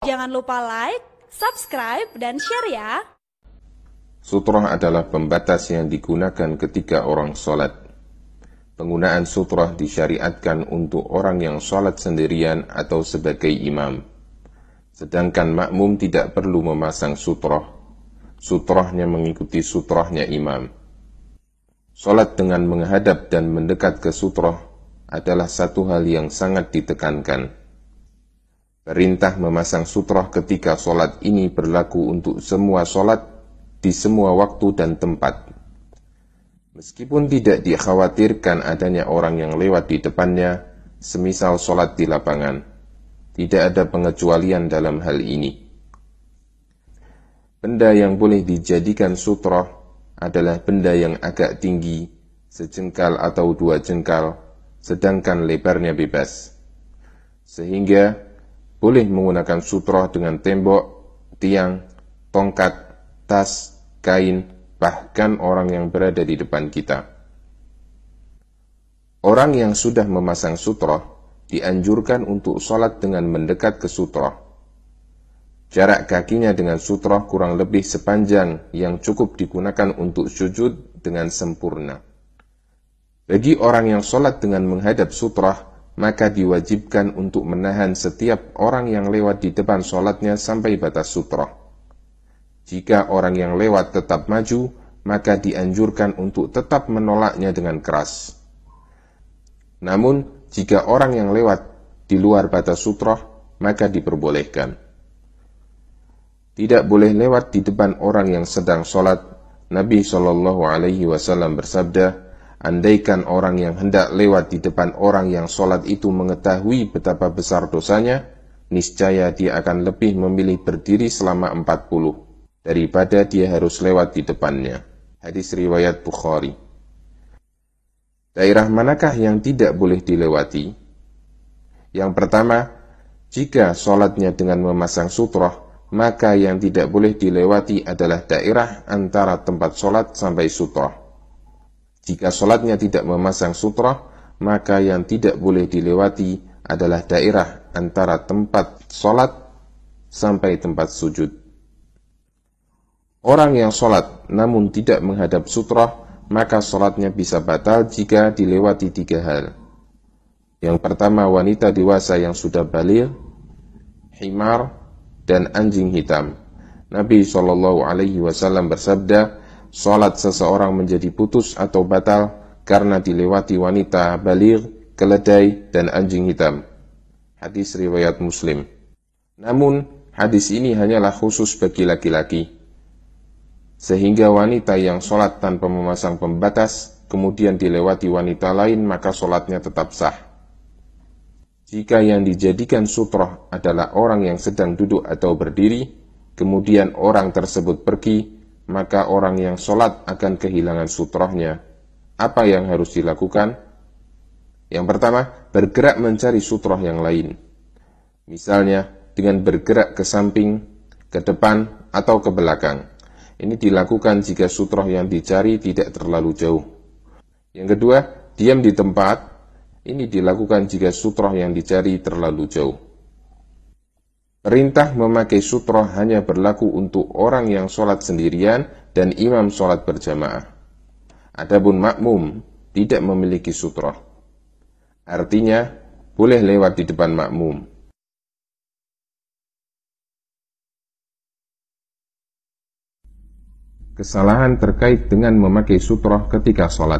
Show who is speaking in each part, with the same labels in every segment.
Speaker 1: Jangan lupa like, subscribe, dan share ya.
Speaker 2: Sutrah adalah pembatas yang digunakan ketika orang sholat. Penggunaan sutrah disyariatkan untuk orang yang sholat sendirian atau sebagai imam. Sedangkan makmum tidak perlu memasang sutrah. Sutrahnya mengikuti sutrahnya imam. Sholat dengan menghadap dan mendekat ke sutrah adalah satu hal yang sangat ditekankan. Perintah memasang sutrah ketika sholat ini berlaku untuk semua sholat di semua waktu dan tempat. Meskipun tidak dikhawatirkan adanya orang yang lewat di depannya, semisal sholat di lapangan, tidak ada pengecualian dalam hal ini. Benda yang boleh dijadikan sutrah adalah benda yang agak tinggi, sejengkal atau 2 jengkal, sedangkan lebarnya bebas. Sehingga boleh menggunakan sutrah dengan tembok, tiang, tongkat, tas, kain, bahkan orang yang berada di depan kita. Orang yang sudah memasang sutrah dianjurkan untuk sholat dengan mendekat ke sutrah. Jarak kakinya dengan sutrah kurang lebih sepanjang yang cukup digunakan untuk sujud dengan sempurna. Bagi orang yang sholat dengan menghadap sutrah, maka diwajibkan untuk menahan setiap orang yang lewat di depan sholatnya sampai batas sutrah. Jika orang yang lewat tetap maju, maka dianjurkan untuk tetap menolaknya dengan keras. Namun, jika orang yang lewat di luar batas sutrah, maka diperbolehkan. Tidak boleh lewat di depan orang yang sedang sholat. Nabi SAW bersabda, andaikan orang yang hendak lewat di depan orang yang sholat itu mengetahui betapa besar dosanya, niscaya dia akan lebih memilih berdiri selama 40. daripada dia harus lewat di depannya. Hadis riwayat Bukhari. Daerah manakah yang tidak boleh dilewati? Yang pertama, jika sholatnya dengan memasang sutrah, maka yang tidak boleh dilewati adalah daerah antara tempat sholat sampai sutrah. Jika sholatnya tidak memasang sutrah, maka yang tidak boleh dilewati adalah daerah antara tempat sholat sampai tempat sujud. Orang yang sholat namun tidak menghadap sutrah, maka sholatnya bisa batal jika dilewati 3 hal. Yang pertama, wanita dewasa yang sudah baligh, himar, dan anjing hitam. Nabi SAW bersabda, sholat seseorang menjadi putus atau batal karena dilewati wanita baligh, keledai, dan anjing hitam. Hadis riwayat Muslim. Namun, hadis ini hanyalah khusus bagi laki-laki. Sehingga wanita yang sholat tanpa memasang pembatas, kemudian dilewati wanita lain, maka sholatnya tetap sah. Jika yang dijadikan sutrah adalah orang yang sedang duduk atau berdiri, kemudian orang tersebut pergi, maka orang yang sholat akan kehilangan sutrahnya. Apa yang harus dilakukan? Yang pertama, bergerak mencari sutrah yang lain. Misalnya, dengan bergerak ke samping, ke depan, atau ke belakang. Ini dilakukan jika sutrah yang dicari tidak terlalu jauh. Yang kedua, diam di tempat. Ini dilakukan jika sutrah yang dicari terlalu jauh. Perintah memakai sutrah hanya berlaku untuk orang yang sholat sendirian dan imam sholat berjamaah. Adapun makmum tidak memiliki sutrah. Artinya, boleh lewat di depan makmum. Kesalahan terkait dengan memakai sutrah ketika sholat.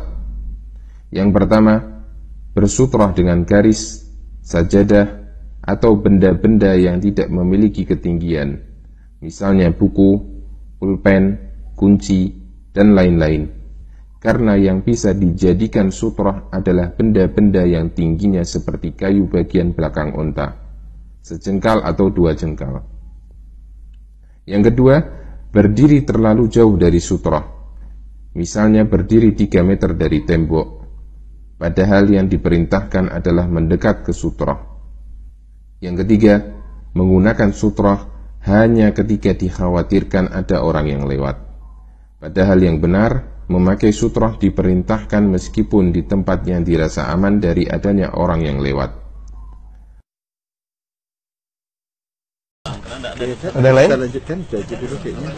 Speaker 2: Yang pertama, bersutrah dengan garis, sajadah, atau benda-benda yang tidak memiliki ketinggian, misalnya buku, pulpen, kunci, dan lain-lain. Karena yang bisa dijadikan sutrah adalah benda-benda yang tingginya seperti kayu bagian belakang unta, sejengkal atau 2 jengkal. Yang kedua, berdiri terlalu jauh dari sutrah, misalnya berdiri 3 meter dari tembok, padahal yang diperintahkan adalah mendekat ke sutrah. Yang ketiga, menggunakan sutrah hanya ketika dikhawatirkan ada orang yang lewat, padahal yang benar, memakai sutrah diperintahkan meskipun di tempat yang dirasa aman dari adanya orang yang lewat.
Speaker 3: Ada yang lain?
Speaker 4: Kita lanjutkan gaji dulu kayaknya.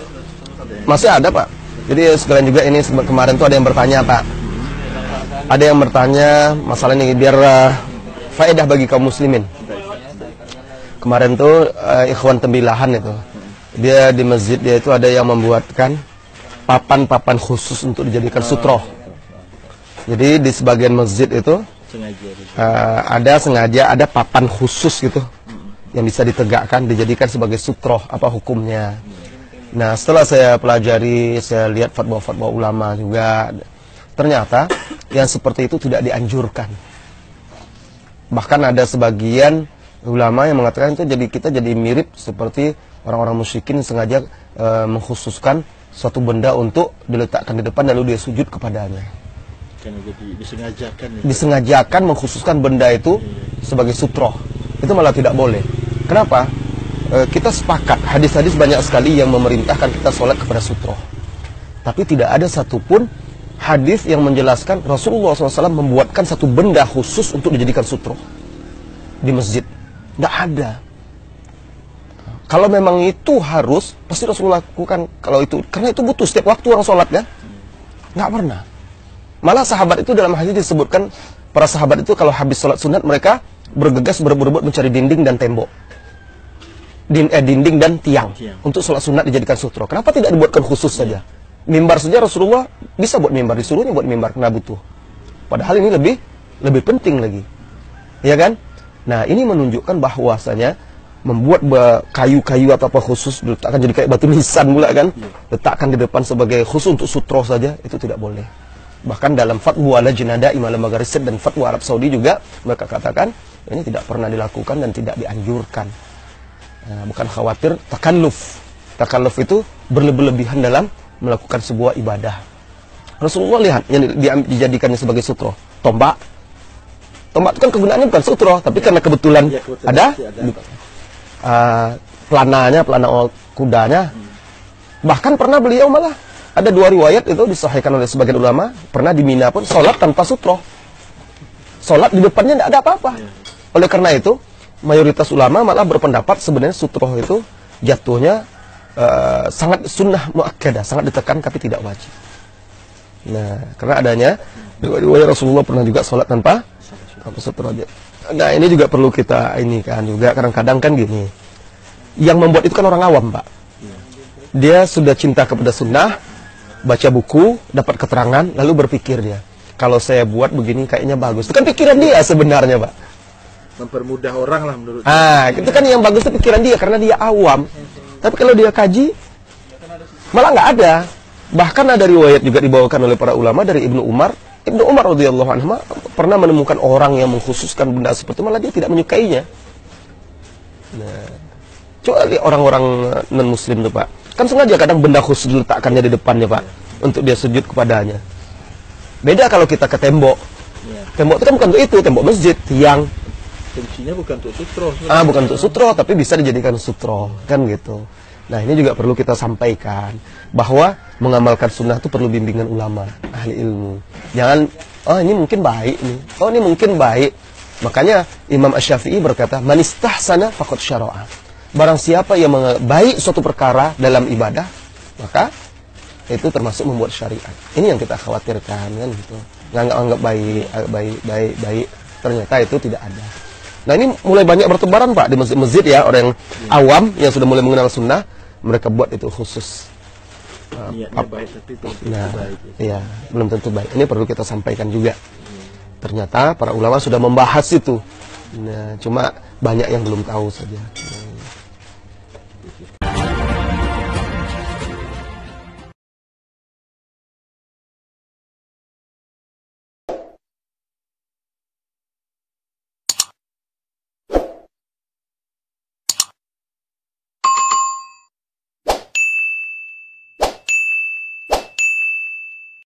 Speaker 3: Masih ada Pak. Jadi sekalian juga ini kemarin tuh ada yang bertanya Pak. Ada yang bertanya masalah ini biar faedah bagi kaum muslimin. Kemarin tuh ikhwan tembilahan itu. Dia di masjid dia itu ada yang membuatkan papan-papan khusus untuk dijadikan sutroh. Jadi di sebagian masjid itu sengaja ada papan khusus gitu yang bisa ditegakkan dijadikan sebagai sutroh. Apa hukumnya? Nah setelah saya pelajari, saya lihat fatwa-fatwa ulama juga, ternyata yang seperti itu tidak dianjurkan. Bahkan ada sebagian ulama yang mengatakan itu kita jadi mirip seperti orang-orang musyrikin sengaja mengkhususkan suatu benda untuk diletakkan di depan lalu dia sujud kepadanya.
Speaker 4: Karena jadi disengajakan.
Speaker 3: Disengajakan mengkhususkan benda itu sebagai sutroh. Itu malah tidak boleh. Kenapa? Kita sepakat hadis-hadis banyak sekali yang memerintahkan kita sholat kepada sutroh. Tapi tidak ada satupun hadis yang menjelaskan Rasulullah SAW membuatkan satu benda khusus untuk dijadikan sutroh di masjid. Tidak ada. Kalau memang itu harus, pasti Rasulullah lakukan kalau itu. Karena itu butuh setiap waktu orang sholat kan. Nggak pernah. Malah sahabat itu dalam hadis disebutkan, para sahabat itu kalau habis sholat sunat mereka bergegas berebut-rebut mencari dinding dan tembok. Dinding dan tiang untuk sholat sunat dijadikan sutroh. Kenapa tidak dibuatkan khusus saja? Mimbar saja Rasulullah bisa buat mimbar, disuruhnya buat mimbar karena butuh. Padahal ini lebih penting lagi. Ya kan? Nah, ini menunjukkan bahwasanya membuat kayu-kayu atau apa khusus diletakkan jadi kayak batu nisan pula kan, letakkan di depan sebagai khusus untuk sutroh saja, itu tidak boleh. Bahkan dalam fatwa Lajnah Daimah Lembaga Riset dan fatwa Arab Saudi juga mereka katakan ini tidak pernah dilakukan dan tidak dianjurkan. Nah, bukan khawatir takalluf. Takalluf itu berlebihan dalam melakukan sebuah ibadah. Rasulullah lihat yang dijadikannya sebagai sutroh, tombak. Tombak itu kan kegunaannya bukan sutroh, tapi karena kebetulan ada pelana kudanya. Bahkan pernah beliau malah ada 2 riwayat itu disahihkan oleh sebagian ulama, pernah di Mina pun sholat tanpa sutroh. Sholat di depannya tidak ada apa-apa. Oleh karena itu, mayoritas ulama malah berpendapat sebenarnya sutroh itu jatuhnya sangat sunnah muakkadah, sangat ditekan tapi tidak wajib. Nah, karena adanya riwayat Rasulullah pernah juga sholat tanpa sutroh aja. Nah, ini juga perlu kita ini kan juga kadang-kadang kan gini. Yang membuat itu kan orang awam, Pak. Dia sudah cinta kepada sunnah, baca buku, dapat keterangan, lalu berpikir dia, kalau saya buat begini kayaknya bagus. Itu kan pikiran dia sebenarnya, Pak.
Speaker 4: Mempermudah orang lah menurut
Speaker 3: itu kan yang bagus itu pikiran dia karena dia awam. Tapi kalau dia kaji, malah nggak ada. Bahkan ada riwayat juga dibawakan oleh para ulama dari Ibnu Umar. Ibnu Umar radhiyallahu anhu pernah menemukan orang yang mengkhususkan benda seperti itu, malah dia tidak menyukainya. Nah, kecuali orang-orang non-muslim tuh Pak, kan sengaja kadang benda khusus diletakkannya di depannya Pak, untuk dia sujud kepadanya. Beda kalau kita ke tembok. Tembok itu kan bukan untuk itu, tembok masjid, tiang.
Speaker 4: Fungsinya bukan untuk sutroh.
Speaker 3: Bukan untuk sutroh, tapi bisa dijadikan sutroh, kan gitu. Nah, ini juga perlu kita sampaikan bahwa mengamalkan sunnah itu perlu bimbingan ulama, ahli ilmu. Jangan, ini mungkin baik nih. Ini mungkin baik. Makanya Imam Asy-Syafi'i berkata, "Man istahsana faqad syara'a." Barang siapa yang baik suatu perkara dalam ibadah, maka itu termasuk membuat syariat. Ini yang kita khawatirkan kan gitu. Nganggap baik. Ternyata itu tidak ada. Nah, ini mulai banyak bertebaran Pak di masjid-masjid ya, orang yang awam yang sudah mulai mengenal sunnah, mereka buat itu khusus.
Speaker 4: Niatnya baik tapi belum tentu baik.
Speaker 3: Iya, belum tentu baik. Ini perlu kita sampaikan juga. Ternyata para ulama sudah membahas itu. Nah, cuma banyak yang belum tahu saja.